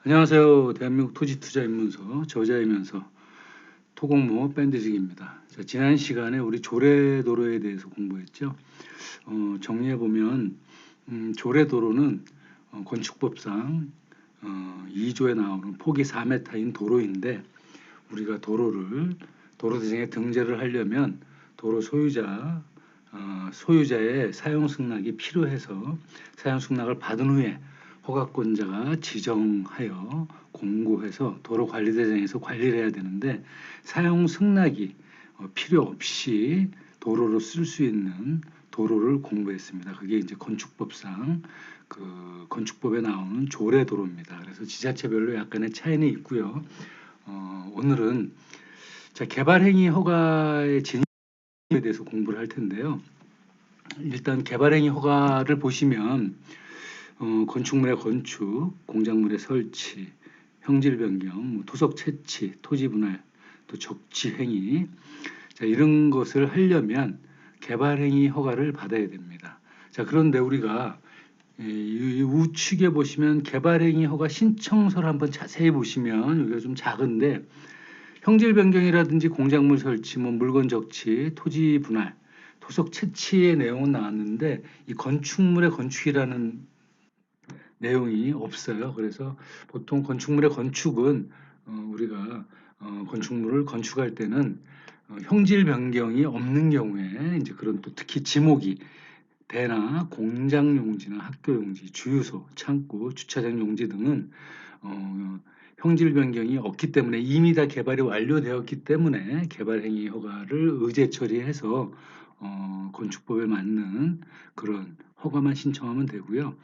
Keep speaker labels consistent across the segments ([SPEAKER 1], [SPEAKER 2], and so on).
[SPEAKER 1] 안녕하세요. 대한민국 토지투자입문서 저자이면서 토공모 밴드직입니다. 자, 지난 시간에 우리 조례도로에 대해서 공부했죠. 정리해보면 조례도로는 건축법상 2조에 나오는 폭이 4m인 도로인데, 우리가 도로대장에 등재를 하려면 도로 소유자의 사용 승낙이 필요해서 사용 승낙을 받은 후에 허가권자가 지정하여 공고해서 도로관리대장에서 관리를 해야 되는데, 사용 승낙이 필요 없이 도로로 쓸 수 있는 도로를 공부했습니다. 그게 이제 건축법상 그 건축법에 나오는 조례도로입니다. 그래서 지자체별로 약간의 차이는 있고요. 오늘은 개발행위 허가의 진입에 대해서 공부를 할 텐데요. 일단 개발행위 허가를 보시면 건축물의 건축, 공작물의 설치, 형질 변경, 토속 채취, 토지 분할, 또 적치 행위, 이런 것을 하려면 개발행위 허가를 받아야 됩니다. 그런데 우리가 이 우측에 보시면 개발행위 허가 신청서를 한번 자세히 보시면 여기가 좀 작은데, 형질 변경이라든지 공작물 설치, 물건 적치, 토지 분할, 토속 채취의 내용은 나왔는데 이 건축물의 건축이라는 내용이 없어요. 그래서 보통 건축물의 건축은 우리가 건축물을 건축할 때는 형질 변경이 없는 경우에 이제 그런 또 특히 지목이 대나 공장 용지나 학교 용지, 주유소, 창고, 주차장 용지 등은 형질 변경이 없기 때문에 이미 다 개발이 완료되었기 때문에 개발행위 허가를 의제 처리해서 건축법에 맞는 그런 허가만 신청하면 되고요.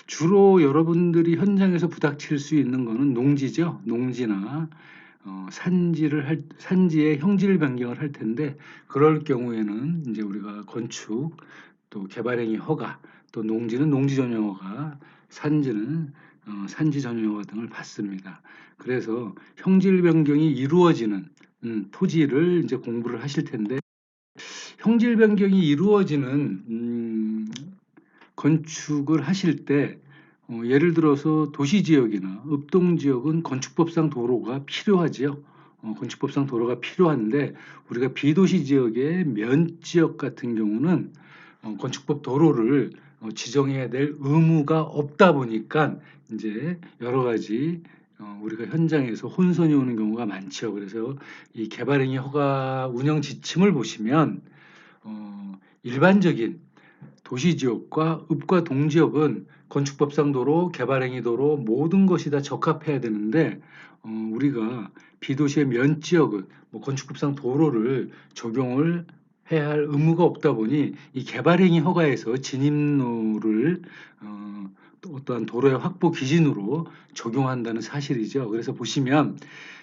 [SPEAKER 1] 주로 여러분들이 현장에서 부닥칠 수 있는 거는 농지죠. 농지나 산지의 형질 변경을 할 텐데, 그럴 경우에는 이제 우리가 건축, 또 개발행위 허가, 또 농지는 농지 전용 허가, 산지는 산지 전용 허가 등을 받습니다. 그래서 형질 변경이 이루어지는 토지를 이제 공부를 하실 텐데, 형질 변경이 이루어지는 건축을 하실 때 예를 들어서 도시지역이나 읍동지역은 건축법상 도로가 필요하지요. 건축법상 도로가 필요한데, 우리가 비도시 지역의 면지역 같은 경우는 건축법 도로를 지정해야 될 의무가 없다 보니까 이제 여러 가지 우리가 현장에서 혼선이 오는 경우가 많죠. 그래서 이 개발행위 허가 운영 지침을 보시면 일반적인 도시지역과 읍과 동지역은 건축법상 도로, 개발행위 도로 모든 것이 다 적합해야 되는데, 우리가 비도시의 면지역은 건축법상 도로를 적용을 해야 할 의무가 없다 보니 이 개발행위 허가에서 진입로를 어떠한 도로의 확보 기준으로 적용한다는 사실이죠. 그래서 보시면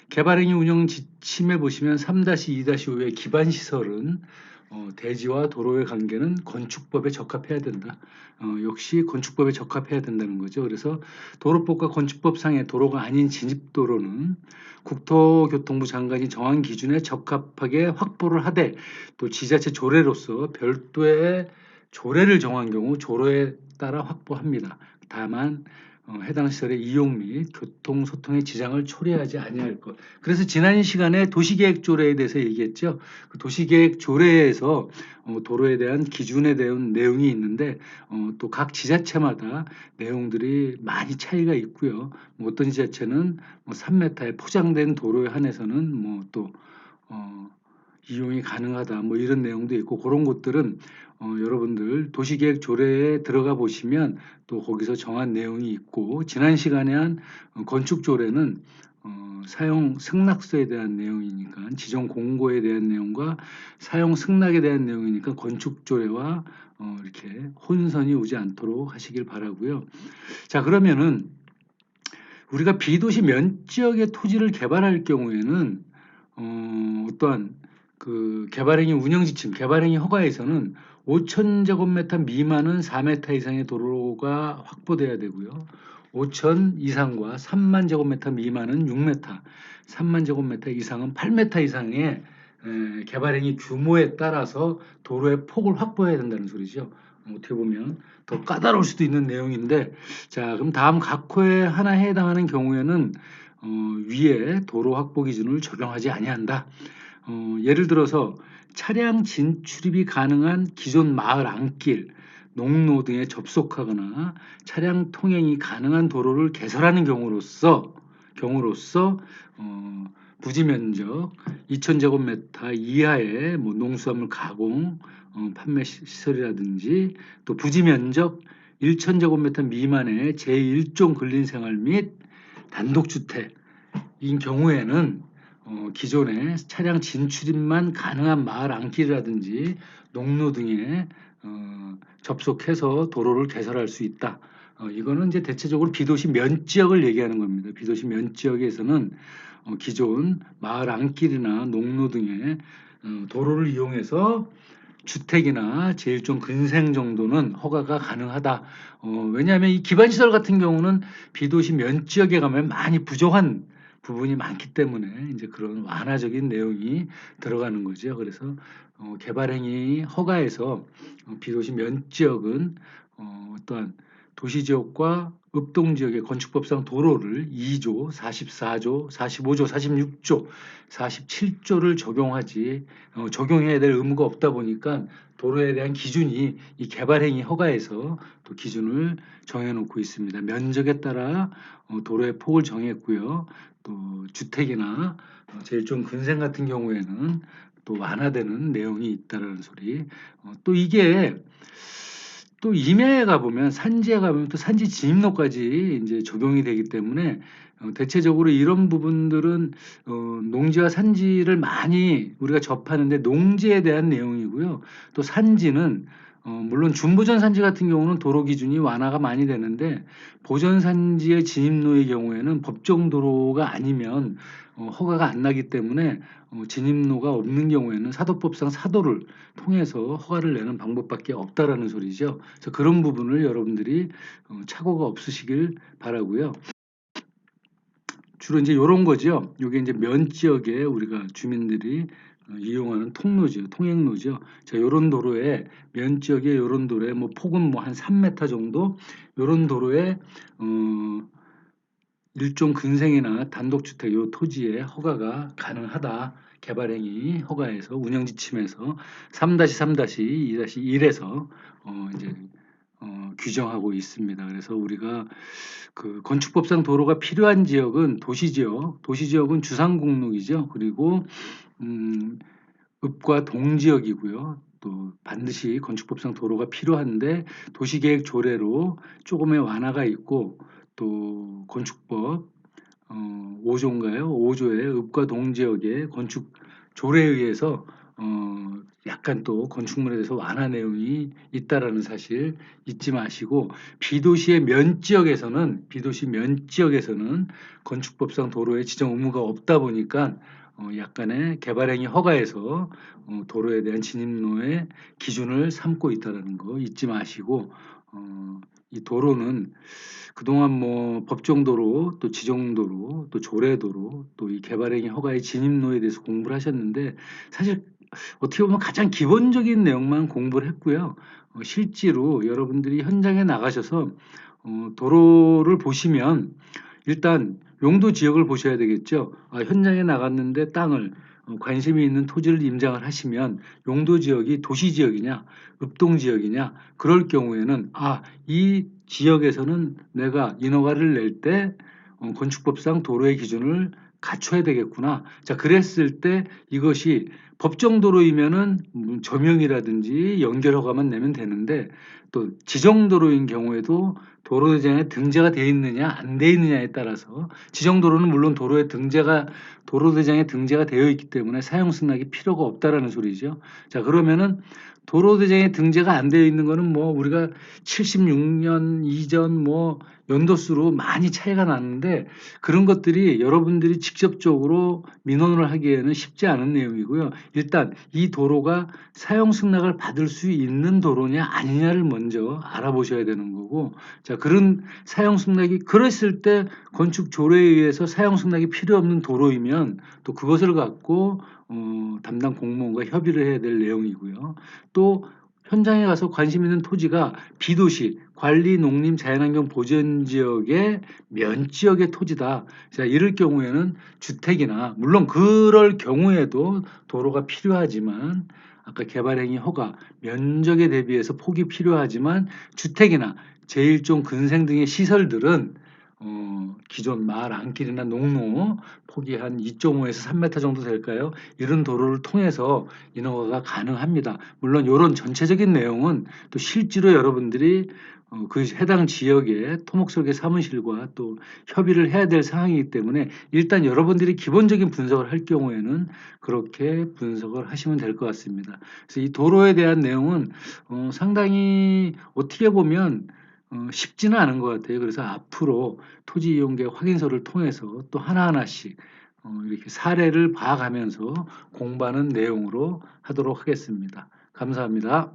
[SPEAKER 1] 개발행위 운영 지침에 보시면 3-2-5의 기반시설은 대지와 도로의 관계는 건축법에 적합해야 된다. 역시 건축법에 적합해야 된다는 거죠. 그래서 도로법과 건축법상의 도로가 아닌 진입도로는 국토교통부 장관이 정한 기준에 적합하게 확보를 하되, 또 지자체 조례로서 별도의 조례를 정한 경우 조례에 따라 확보합니다. 다만 해당 시설의 이용 및 교통 소통의 지장을 초래하지 아니할 것. 그래서 지난 시간에 도시계획 조례에 대해서 얘기했죠. 그 도시계획 조례에서 도로에 대한 기준에 대한 내용이 있는데 또 각 지자체마다 내용들이 많이 차이가 있고요. 어떤 지자체는 3m에 포장된 도로에 한해서는 또 이용이 가능하다 이런 내용도 있고, 그런 것들은 여러분들 도시계획 조례에 들어가 보시면 또 거기서 정한 내용이 있고, 지난 시간에 한 건축 조례는 사용 승낙서에 대한 내용이니까 지정 공고에 대한 내용과 사용 승낙에 대한 내용이니까 건축 조례와 이렇게 혼선이 오지 않도록 하시길 바라고요. 그러면은 우리가 비도시 면지역의 토지를 개발할 경우에는 어떠한 그 개발행위 운영지침, 개발행위 허가에서는 5,000제곱미터 미만은 4m 이상의 도로가 확보돼야 되고요. 5,000 이상과 3만 제곱미터 미만은 6m, 3만 제곱미터 이상은 8m 이상의 개발행위 규모에 따라서 도로의 폭을 확보해야 된다는 소리죠. 어떻게 보면 더 까다로울 수도 있는 내용인데, 자, 그럼 다음 각 호에 하나에 해당하는 경우에는 위에 도로 확보 기준을 적용하지 아니한다. 예를 들어서 차량 진출입이 가능한 기존 마을 안길, 농로 등에 접속하거나 차량 통행이 가능한 도로를 개설하는 경우로서 부지 면적 2,000제곱미터 이하의 뭐 농수산물 가공 판매 시설이라든지, 또 부지 면적 1,000제곱미터 미만의 제1종 근린생활 및 단독주택인 경우에는 기존에 차량 진출입만 가능한 마을 안길이라든지 농로 등에 접속해서 도로를 개설할 수 있다. 이거는 이제 대체적으로 비도시 면지역을 얘기하는 겁니다. 비도시 면지역에서는 기존 마을 안길이나 농로 등의 도로를 이용해서 주택이나 제일 좀 근생 정도는 허가가 가능하다. 왜냐하면 이 기반시설 같은 경우는 비도시 면지역에 가면 많이 부족한 부분이 많기 때문에 이제 그런 완화적인 내용이 들어가는 거죠. 그래서 개발행위 허가에서 비도시 면지역은 어떠한 도시지역과 읍동지역의 건축법상 도로를 2조, 44조, 45조, 46조, 47조를 적용해야 될 의무가 없다 보니까 도로에 대한 기준이 이 개발행위 허가에서 또 기준을 정해놓고 있습니다. 면적에 따라 도로의 폭을 정했고요. 또 주택이나 제일 좀 근생 같은 경우에는 또 완화되는 내용이 있다라는 소리. 또 이게 또 임야에 가보면 산지에 가보면 또 산지 진입로까지 이제 적용이 되기 때문에 대체적으로 이런 부분들은 농지와 산지를 많이 우리가 접하는데 농지에 대한 내용이고요. 또 산지는 물론 준보전 산지 같은 경우는 도로 기준이 완화가 많이 되는데, 보전 산지의 진입로의 경우에는 법정 도로가 아니면 허가가 안 나기 때문에 진입로가 없는 경우에는 사도법상 사도를 통해서 허가를 내는 방법밖에 없다라는 소리죠. 그래서 그런 부분을 여러분들이 착오가 없으시길 바라고요. 주로 이제 이런 거죠. 이게 이제 면 지역에 우리가 주민들이 이용하는 통로죠, 통행로죠. 자, 요런 도로에 면 지역에 요런 도로에 뭐 폭은 뭐 한 3m 정도 요런 도로에 일종 근생이나 단독주택 요 토지에 허가가 가능하다. 개발행위 허가에서 운영지침에서 3-3-2-1에서 이제 규정하고 있습니다. 그래서 우리가 그 건축법상 도로가 필요한 지역은 도시지역은 주상공록이죠. 그리고 읍과 동지역이고요. 또 반드시 건축법상 도로가 필요한데 도시계획 조례로 조금의 완화가 있고, 또 건축법 5조인가요? 5조의 읍과 동지역의 건축 조례에 의해서 약간 또 건축물에 대해서 완화 내용이 있다라는 사실 잊지 마시고, 비도시 면지역에서는 건축법상 도로에 지정 의무가 없다 보니까 약간의 개발행위 허가에서 도로에 대한 진입로의 기준을 삼고 있다는 거 잊지 마시고, 이 도로는 그동안 뭐 법정도로, 또 지정도로, 또 조례도로, 또 이 개발행위 허가의 진입로에 대해서 공부를 하셨는데, 사실 어떻게 보면 가장 기본적인 내용만 공부를 했고요. 실제로 여러분들이 현장에 나가셔서 도로를 보시면 일단 용도 지역을 보셔야 되겠죠. 현장에 나갔는데 땅을 관심이 있는 토지를 임장을 하시면 용도 지역이 도시 지역이냐, 읍동 지역이냐, 그럴 경우에는 이 지역에서는 내가 인허가를 낼 때 건축법상 도로의 기준을 갖춰야 되겠구나. 자, 그랬을 때 이것이 법정도로이면은 점용이라든지 연결허가만 내면 되는데, 또 지정도로인 경우에도 도로대장에 등재가 되어 있느냐 안 되어 있느냐에 따라서, 지정도로는 물론 도로대장에 등재가 되어 있기 때문에 사용 승낙이 필요가 없다라는 소리죠. 자, 그러면은 도로대장에 등재가 안 되어 있는 거는 뭐 우리가 76년 이전 뭐 연도수로 많이 차이가 나는데, 그런 것들이 여러분들이 직접적으로 민원을 하기에는 쉽지 않은 내용이고요. 일단 이 도로가 사용 승낙을 받을 수 있는 도로냐 아니냐를 먼저 알아보셔야 되는 거고, 자, 그런 사용 승낙이 그랬을 때 건축 조례에 의해서 사용 승낙이 필요 없는 도로이면 또 그것을 갖고 담당 공무원과 협의를 해야 될 내용이고요. 또 현장에 가서 관심 있는 토지가 비도시, 관리, 농림, 자연환경 보전 지역의 면지역의 토지다. 자, 이럴 경우에는 주택이나, 물론 그럴 경우에도 도로가 필요하지만, 아까 개발행위 허가, 면적에 대비해서 폭이 필요하지만, 주택이나 제1종 근생 등의 시설들은 기존 마을 안길이나 농로 폭이 한 2.5에서 3m 정도 될까요? 이런 도로를 통해서 인허가가 가능합니다. 물론 이런 전체적인 내용은 또 실제로 여러분들이 그 해당 지역의 토목설계 사무실과 또 협의를 해야 될 사항이기 때문에 일단 여러분들이 기본적인 분석을 할 경우에는 그렇게 분석을 하시면 될 것 같습니다. 그래서 이 도로에 대한 내용은 상당히 어떻게 보면 쉽지는 않은 것 같아요. 그래서 앞으로 토지 이용계획 확인서를 통해서 또 하나하나씩 이렇게 사례를 봐가면서 공부하는 내용으로 하도록 하겠습니다. 감사합니다.